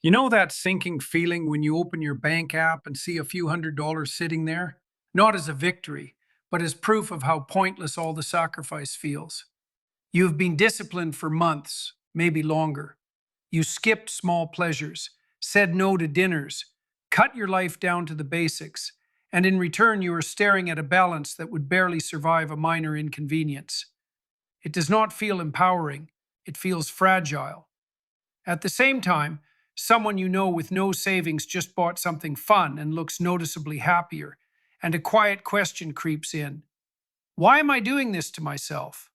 You know that sinking feeling when you open your bank app and see a few $100s sitting there? Not as a victory, but as proof of how pointless all the sacrifice feels. You have been disciplined for months, maybe longer. You skipped small pleasures, said no to dinners, cut your life down to the basics, and in return you are staring at a balance that would barely survive a minor inconvenience. It does not feel empowering, it feels fragile. At the same time, someone you know with no savings just bought something fun and looks noticeably happier, and a quiet question creeps in. Why am I doing this to myself?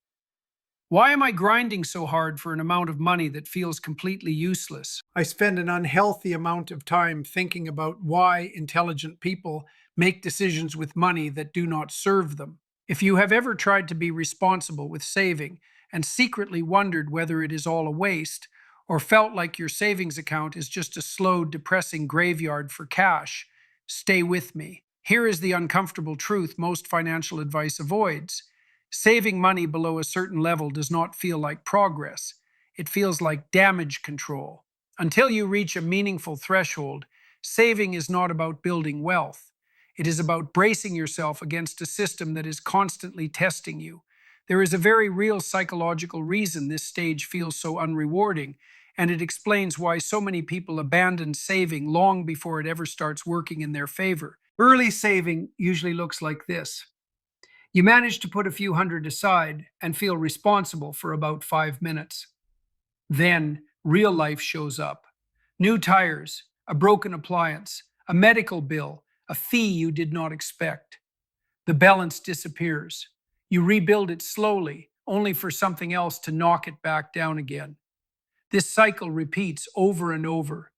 Why am I grinding so hard for an amount of money that feels completely useless? I spend an unhealthy amount of time thinking about why intelligent people make decisions with money that do not serve them. If you have ever tried to be responsible with saving and secretly wondered whether it is all a waste, or felt like your savings account is just a slow, depressing graveyard for cash, stay with me. Here is the uncomfortable truth most financial advice avoids. Saving money below a certain level does not feel like progress. It feels like damage control. Until you reach a meaningful threshold, saving is not about building wealth. It is about bracing yourself against a system that is constantly testing you. There is a very real psychological reason this stage feels so unrewarding, and it explains why so many people abandon saving long before it ever starts working in their favor. Early saving usually looks like this. You manage to put a few hundred aside and feel responsible for about 5 minutes. Then real life shows up. New tires, a broken appliance, a medical bill, a fee you did not expect. The balance disappears. You rebuild it slowly, only for something else to knock it back down again. This cycle repeats over and over.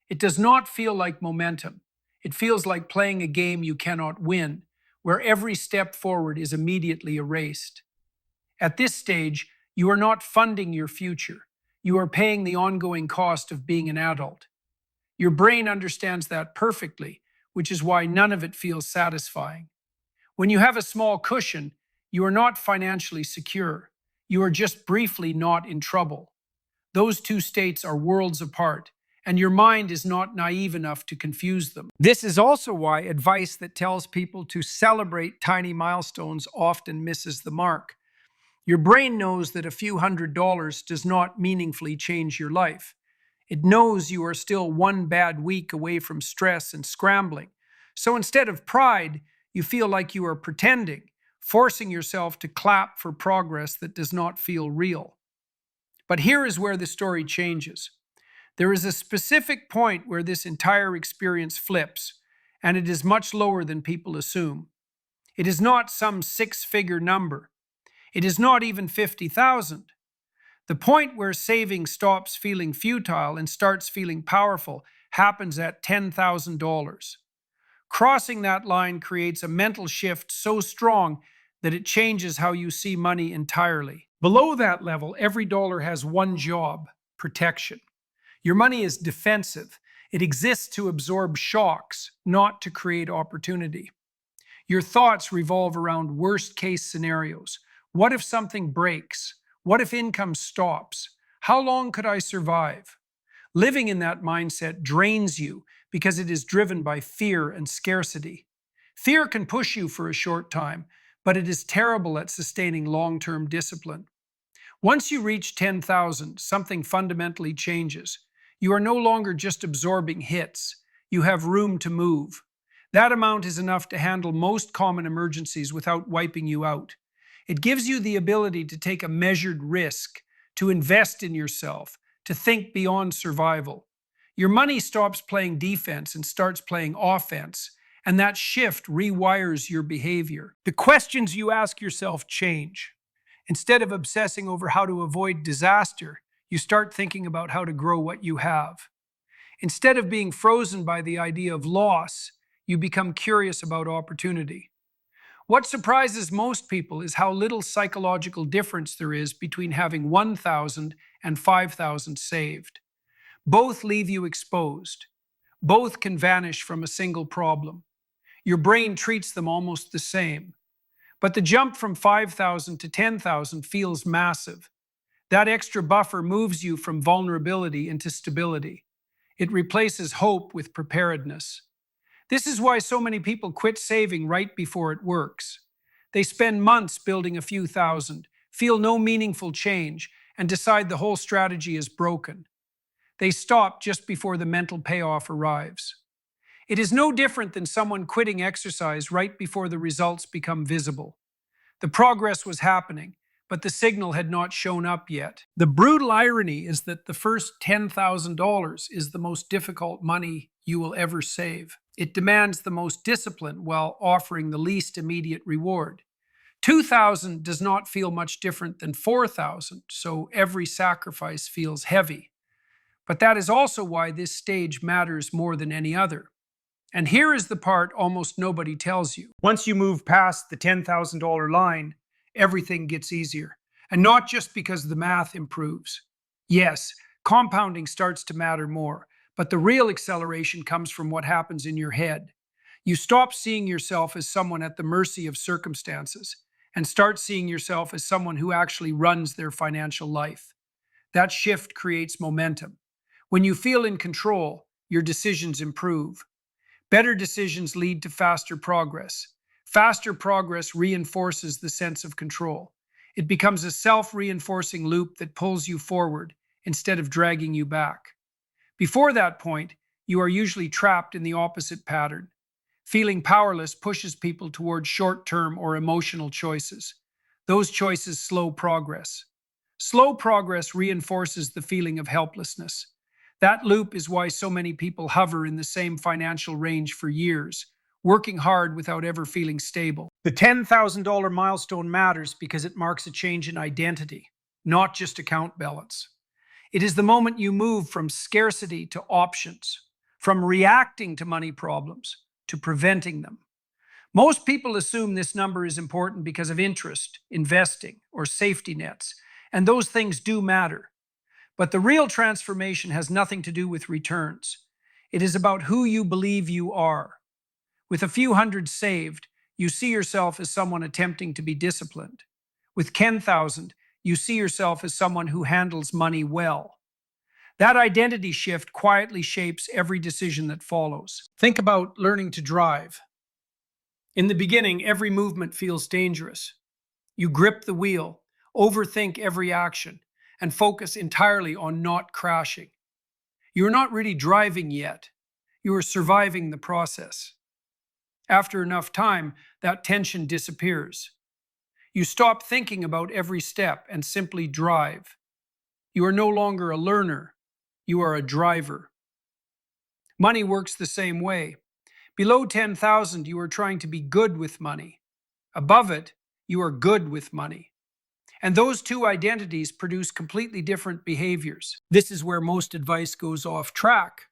It does not feel like momentum. It feels like playing a game you cannot win, where every step forward is immediately erased. At this stage, you are not funding your future. You are paying the ongoing cost of being an adult. Your brain understands that perfectly, which is why none of it feels satisfying. When you have a small cushion, you are not financially secure. You are just briefly not in trouble. Those two states are worlds apart, and your mind is not naive enough to confuse them. This is also why advice that tells people to celebrate tiny milestones often misses the mark. Your brain knows that a few $100s does not meaningfully change your life. It knows you are still one bad week away from stress and scrambling. So instead of pride, you feel like you are pretending, forcing yourself to clap for progress that does not feel real. But here is where the story changes. There is a specific point where this entire experience flips, and it is much lower than people assume. It is not some six-figure number. It is not even 50,000. The point where saving stops feeling futile and starts feeling powerful happens at $10,000. Crossing that line creates a mental shift so strong that it changes how you see money entirely. Below that level, every dollar has one job: protection. Your money is defensive. It exists to absorb shocks, not to create opportunity. Your thoughts revolve around worst case scenarios. What if something breaks? What if income stops? How long could I survive? Living in that mindset drains you because it is driven by fear and scarcity. Fear can push you for a short time, but it is terrible at sustaining long-term discipline. Once you reach 10,000, something fundamentally changes. You are no longer just absorbing hits. You have room to move. That amount is enough to handle most common emergencies without wiping you out. It gives you the ability to take a measured risk, to invest in yourself, to think beyond survival. Your money stops playing defense and starts playing offense, and that shift rewires your behavior. The questions you ask yourself change. Instead of obsessing over how to avoid disaster, you start thinking about how to grow what you have. Instead of being frozen by the idea of loss, you become curious about opportunity. What surprises most people is how little psychological difference there is between having 1,000 and 5,000 saved. Both leave you exposed. Both can vanish from a single problem. Your brain treats them almost the same. But the jump from 5,000 to 10,000 feels massive. That extra buffer moves you from vulnerability into stability. It replaces hope with preparedness. This is why so many people quit saving right before it works. They spend months building a few thousand, feel no meaningful change, and decide the whole strategy is broken. They stop just before the mental payoff arrives. It is no different than someone quitting exercise right before the results become visible. The progress was happening, but the signal had not shown up yet. The brutal irony is that the first $10,000 is the most difficult money you will ever save. It demands the most discipline while offering the least immediate reward. 2,000 does not feel much different than 4,000, so every sacrifice feels heavy. But that is also why this stage matters more than any other. And here is the part almost nobody tells you. Once you move past the $10,000 line, everything gets easier. And not just because the math improves. Yes, compounding starts to matter more, but the real acceleration comes from what happens in your head. You stop seeing yourself as someone at the mercy of circumstances and start seeing yourself as someone who actually runs their financial life. That shift creates momentum. When you feel in control, your decisions improve. Better decisions lead to faster progress. Faster progress reinforces the sense of control. It becomes a self-reinforcing loop that pulls you forward instead of dragging you back. Before that point, you are usually trapped in the opposite pattern. Feeling powerless pushes people towards short-term or emotional choices. Those choices slow progress. Slow progress reinforces the feeling of helplessness. That loop is why so many people hover in the same financial range for years, working hard without ever feeling stable. The $10,000 milestone matters because it marks a change in identity, not just account balance. It is the moment you move from scarcity to options, from reacting to money problems to preventing them. Most people assume this number is important because of interest, investing, or safety nets, and those things do matter. But the real transformation has nothing to do with returns. It is about who you believe you are. With a few hundred saved, you see yourself as someone attempting to be disciplined. With 10,000, you see yourself as someone who handles money well. That identity shift quietly shapes every decision that follows. Think about learning to drive. In the beginning, every movement feels dangerous. You grip the wheel, overthink every action, and focus entirely on not crashing. You're not really driving yet. You are surviving the process. After enough time, that tension disappears. You stop thinking about every step and simply drive. You are no longer a learner. You are a driver. Money works the same way. Below 10,000, you are trying to be good with money. Above it, you are good with money. And those two identities produce completely different behaviors. This is where most advice goes off track.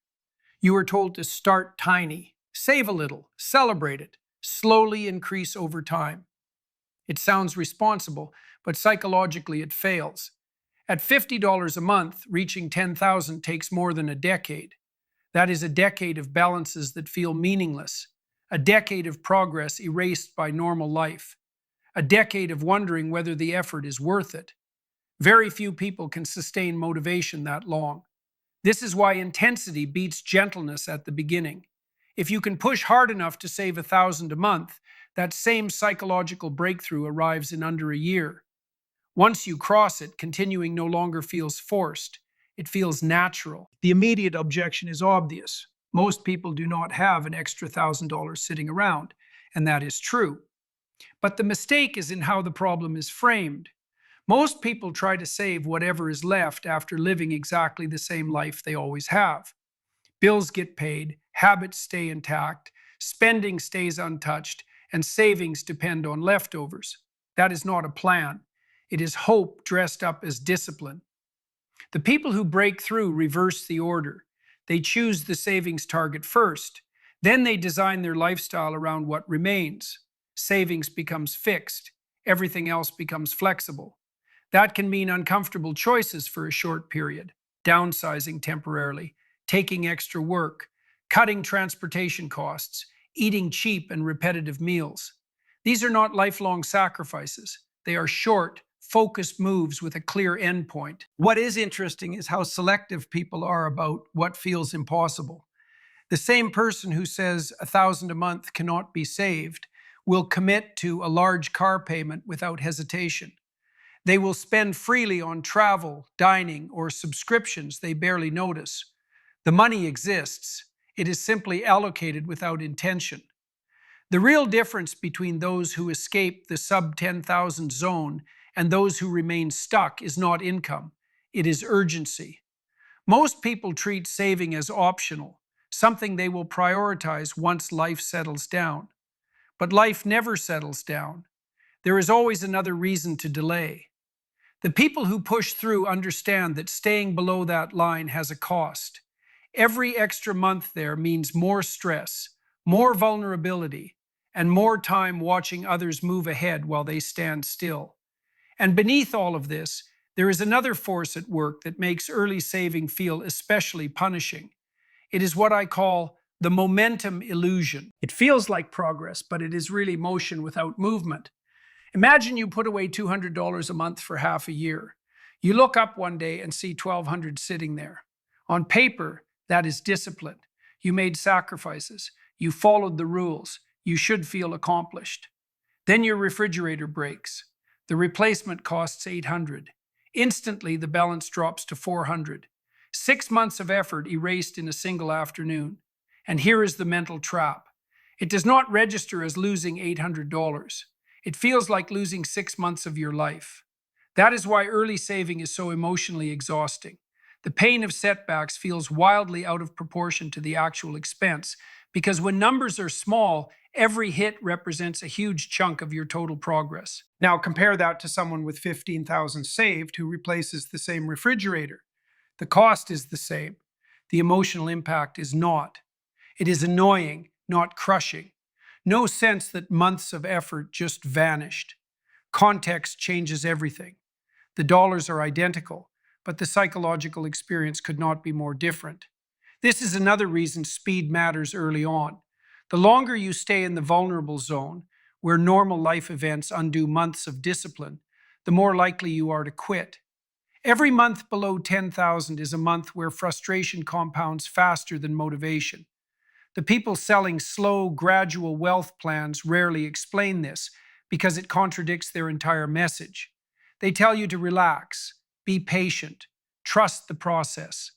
You are told to start tiny, save a little, celebrate it, slowly increase over time. It sounds responsible, but psychologically it fails. At $50 a month, reaching 10,000 takes more than a decade. That is a decade of balances that feel meaningless, a decade of progress erased by normal life. A decade of wondering whether the effort is worth it. Very few people can sustain motivation that long. This is why intensity beats gentleness at the beginning. If you can push hard enough to save 1,000 a month, that same psychological breakthrough arrives in under a year. Once you cross it, continuing no longer feels forced. It feels natural. The immediate objection is obvious. Most people do not have an extra $1,000 sitting around, and that is true. But the mistake is in how the problem is framed. Most people try to save whatever is left after living exactly the same life they always have. Bills get paid, habits stay intact, spending stays untouched, and savings depend on leftovers. That is not a plan. It is hope dressed up as discipline. The people who break through reverse the order. They choose the savings target first. Then they design their lifestyle around what remains. Savings becomes fixed. Everything else becomes flexible. That can mean uncomfortable choices for a short period, downsizing temporarily, taking extra work, cutting transportation costs, eating cheap and repetitive meals. These are not lifelong sacrifices. They are short, focused moves with a clear endpoint. What is interesting is how selective people are about what feels impossible. The same person who says 1,000 a month cannot be saved will commit to a large car payment without hesitation. They will spend freely on travel, dining, or subscriptions they barely notice. The money exists. It is simply allocated without intention. The real difference between those who escape the sub 10,000 zone and those who remain stuck is not income, it is urgency. Most people treat saving as optional, something they will prioritize once life settles down. But life never settles down. There is always another reason to delay. The people who push through understand that staying below that line has a cost. Every extra month there means more stress, more vulnerability, and more time watching others move ahead while they stand still. And beneath all of this, there is another force at work that makes early saving feel especially punishing. It is what I call the momentum illusion. It feels like progress, but it is really motion without movement. Imagine you put away $200 a month for half a year. You look up one day and see $1,200 sitting there. On paper, that is discipline. You made sacrifices. You followed the rules. You should feel accomplished. Then your refrigerator breaks. The replacement costs $800. Instantly, the balance drops to $400. 6 months of effort erased in a single afternoon. And here is the mental trap. It does not register as losing $800. It feels like losing 6 months of your life. That is why early saving is so emotionally exhausting. The pain of setbacks feels wildly out of proportion to the actual expense, because when numbers are small, every hit represents a huge chunk of your total progress. Now compare that to someone with 15,000 saved who replaces the same refrigerator. The cost is the same. The emotional impact is not. It is annoying, not crushing. No sense that months of effort just vanished. Context changes everything. The dollars are identical, but the psychological experience could not be more different. This is another reason speed matters early on. The longer you stay in the vulnerable zone, where normal life events undo months of discipline, the more likely you are to quit. Every month below 10,000 is a month where frustration compounds faster than motivation. The people selling slow, gradual wealth plans rarely explain this because it contradicts their entire message. They tell you to relax, be patient, trust the process,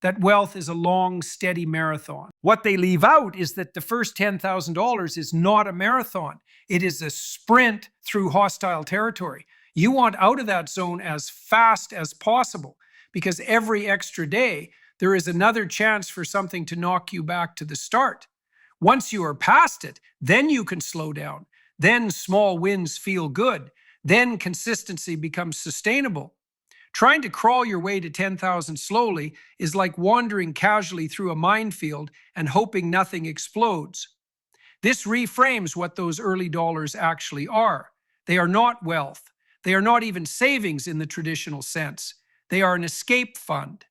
that wealth is a long, steady marathon. What they leave out is that the first $10,000 is not a marathon. It is a sprint through hostile territory. You want out of that zone as fast as possible because every extra day, there is another chance for something to knock you back to the start. Once you are past it, then you can slow down. Then small wins feel good. Then consistency becomes sustainable. Trying to crawl your way to 10,000 slowly is like wandering casually through a minefield and hoping nothing explodes. This reframes what those early dollars actually are. They are not wealth. They are not even savings in the traditional sense. They are an escape fund.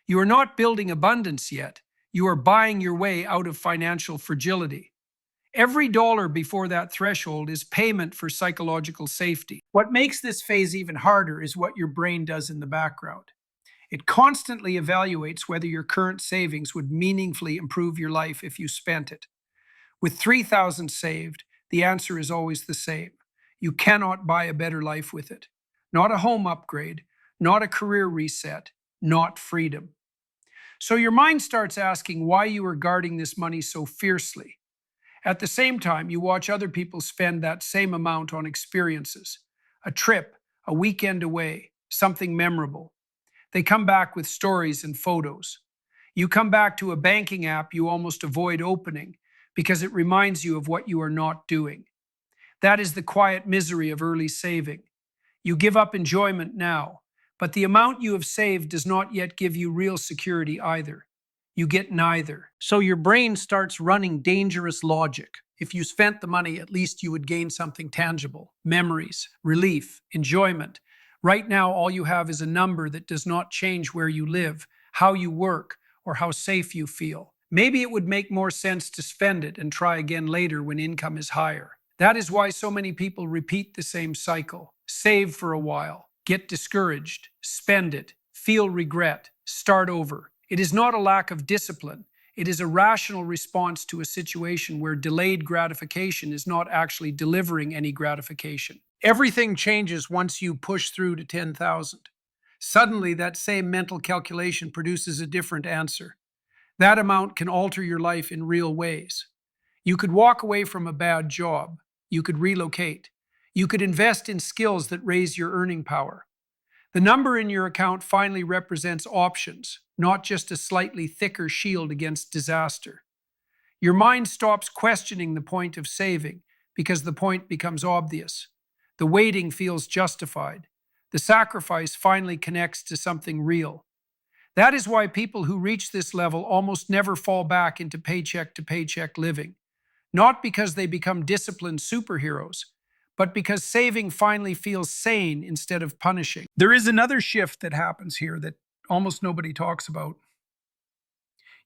You are not building abundance yet. You are buying your way out of financial fragility. Every dollar before that threshold is payment for psychological safety. What makes this phase even harder is what your brain does in the background. It constantly evaluates whether your current savings would meaningfully improve your life if you spent it. With 3,000 saved, the answer is always the same. You cannot buy a better life with it. Not a home upgrade, not a career reset, not freedom. So your mind starts asking why you are guarding this money so fiercely. At the same time, you watch other people spend that same amount on experiences. A trip, a weekend away, something memorable. They come back with stories and photos. You come back to a banking app you almost avoid opening because it reminds you of what you are not doing. That is the quiet misery of early saving. You give up enjoyment now, but the amount you have saved does not yet give you real security either. You get neither. So your brain starts running dangerous logic. If you spent the money, at least you would gain something tangible. Memories, relief, enjoyment. Right now, all you have is a number that does not change where you live, how you work, or how safe you feel. Maybe it would make more sense to spend it and try again later when income is higher. That is why so many people repeat the same cycle. Save for a while, get discouraged, spend it, feel regret, start over. It is not a lack of discipline. It is a rational response to a situation where delayed gratification is not actually delivering any gratification. Everything changes once you push through to 10,000. Suddenly, that same mental calculation produces a different answer. That amount can alter your life in real ways. You could walk away from a bad job. You could relocate. You could invest in skills that raise your earning power. The number in your account finally represents options, not just a slightly thicker shield against disaster. Your mind stops questioning the point of saving because the point becomes obvious. The waiting feels justified. The sacrifice finally connects to something real. That is why people who reach this level almost never fall back into paycheck to paycheck living. Not because they become disciplined superheroes, but because saving finally feels sane instead of punishing. There is another shift that happens here that almost nobody talks about.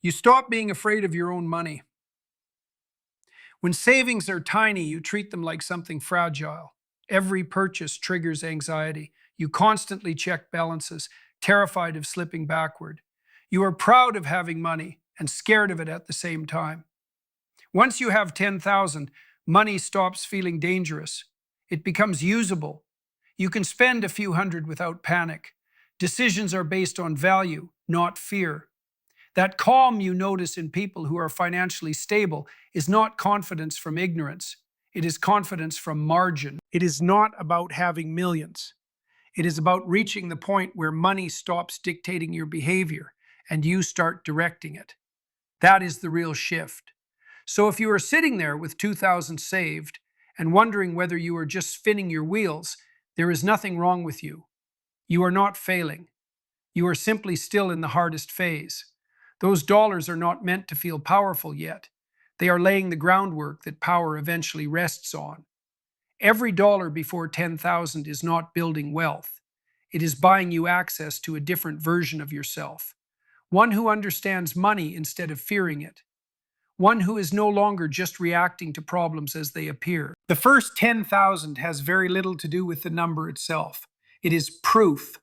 You stop being afraid of your own money. When savings are tiny, you treat them like something fragile. Every purchase triggers anxiety. You constantly check balances, terrified of slipping backward. You are proud of having money and scared of it at the same time. Once you have 10,000, money stops feeling dangerous. It becomes usable. You can spend a few hundred without panic. Decisions are based on value, not fear. That calm you notice in people who are financially stable is not confidence from ignorance. It is confidence from margin. It is not about having millions. It is about reaching the point where money stops dictating your behavior and you start directing it. That is the real shift. So if you are sitting there with 2,000 saved and wondering whether you are just spinning your wheels, there is nothing wrong with you. You are not failing. You are simply still in the hardest phase. Those dollars are not meant to feel powerful yet. They are laying the groundwork that power eventually rests on. Every dollar before 10,000 is not building wealth. It is buying you access to a different version of yourself. One who understands money instead of fearing it. One who is no longer just reacting to problems as they appear. The first 10,000 has very little to do with the number itself. It is proof.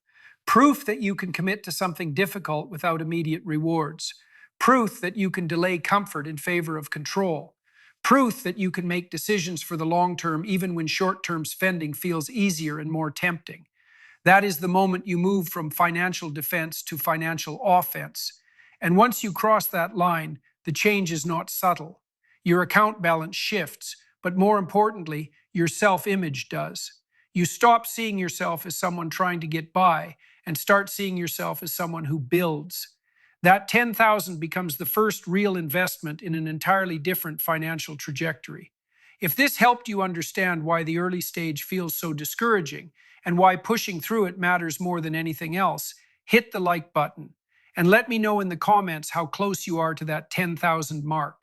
Proof that you can commit to something difficult without immediate rewards. Proof that you can delay comfort in favor of control. Proof that you can make decisions for the long term even when short-term spending feels easier and more tempting. That is the moment you move from financial defense to financial offense. And once you cross that line, the change is not subtle. Your account balance shifts, but more importantly, your self-image does. You stop seeing yourself as someone trying to get by and start seeing yourself as someone who builds. That 10,000 becomes the first real investment in an entirely different financial trajectory. If this helped you understand why the early stage feels so discouraging and why pushing through it matters more than anything else, hit the like button and let me know in the comments how close you are to that 10,000 mark.